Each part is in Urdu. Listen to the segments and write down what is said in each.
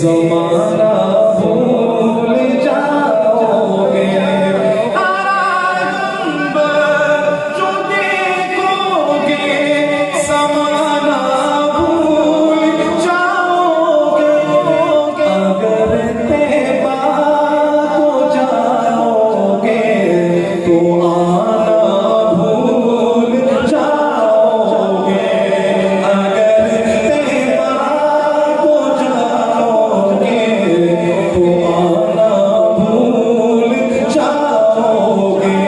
زمانہ بھول جاؤ گے، آرام جو دیکھو گے زمانہ بھول جاؤ گے، اگر طیبہ کو جاؤ گے تو آنا بھول جاؤ گے، اگر طیبہ کو جاؤ گے تو آنا بھول جاؤ گے،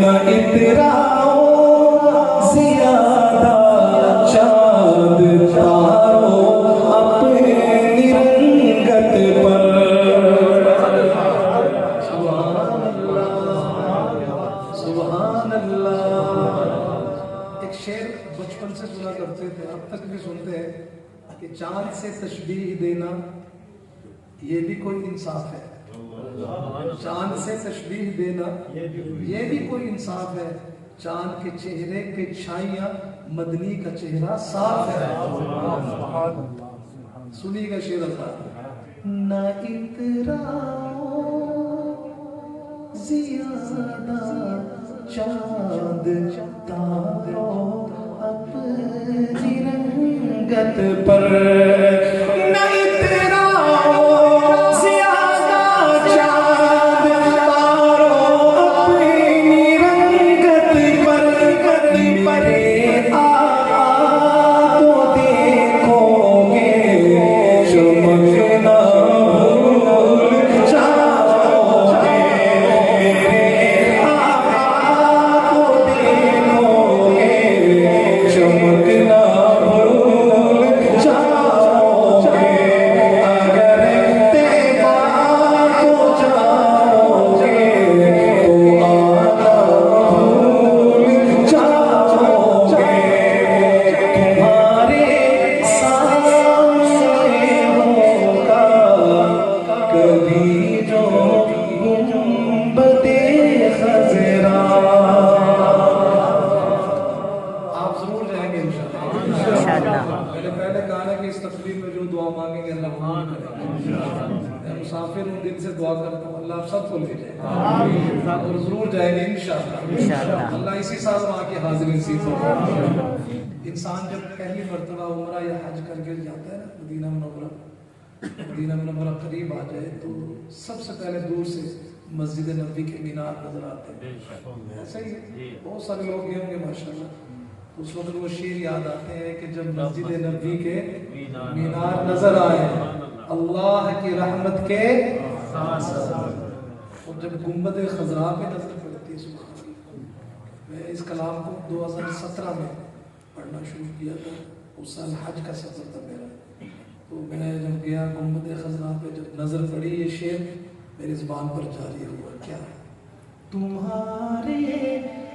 نہ اتراؤ زیادہ چاند تارو اپنی رنگت پر۔ سبحان اللہ۔ ایک شعر بچپن سے سنا کرتے تھے، اب تک بھی سنتے ہیں کہ چاند سے تشبیہ دینا یہ بھی کوئی انصاف ہے، چاند سے تشبیہ دینا یہ بھی کوئی انصاف ہے، چاند کے چہرے کے چھائیاں مدنی کا چہرہ صاف ہے۔ سنی گا شعر اللہ، نہ اتراؤ زیادہ چاند تارو اپنی رنگت پر، نہ اتراؤ زیادہ چاند تارو اپنی رنگت پر، آقا کو دیکھو گے چمکنا بھول جاؤ گے، میرے آقا کو دیکھو گے چمکنا بھول جاؤ گے، اگر طیبہ کو جاؤ گے تو آنا بھول جاؤ گے، تمہارے سامنے ہوگا کبھی جو گنبد خضرا۔ آپ ضرور جائیں گے انشاءاللہ۔ میں نے پہلے کہا ہے کہ اس تقریب میں جو دعا مانگیں گے اللہ قبول کرے گا۔ میں مسافر ہوں، دل سے دعا کرتا ہوں اللہ آپ سب کو لے جائے اور ضرور جائیں گے انشاءاللہ۔ اللہ اسی سال وہاں کی حاضری نصیب فرمائے۔ انسان جب پہلی مرتبہ عمرہ یا حج کر کے جاتا ہے نا مدینہ منورہ قریب آ جائے تو سب سے پہلے دور سے مسجد نبوی کے مینار نظر آتے ہیں، ایسا ہی ہے، بہت سارے لوگ گئے ہوں گے ماشاءاللہ، اس وقت وہ شعر یاد آتے ہیں کہ جب مسجد نبوی کے مینار نظر آئے اللہ کی رحمت کے، اور جب گنبد خضرا پہ نظر پڑتی ہے سبحان اللہ۔ میں اس کلام کو 2017 میں پڑھنا شروع کیا تھا، اس سال حج کا سفر تھا میرا، تو میں جب گیا گنبد خضرا پہ جب نظر پڑی یہ شعر میری زبان پر جاری ہوا، کیا تمہارے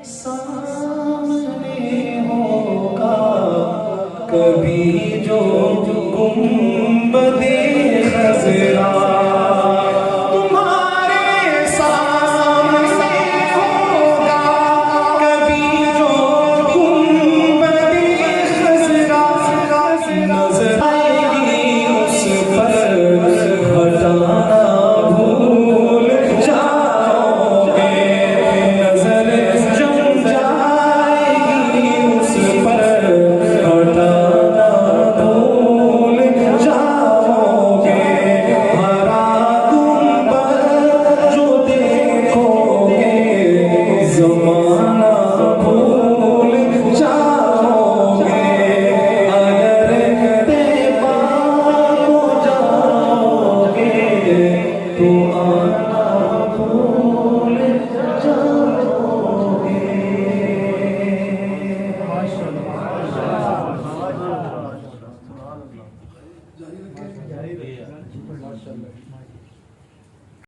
سامنے ہوگا کبھی جو گنبد خضرا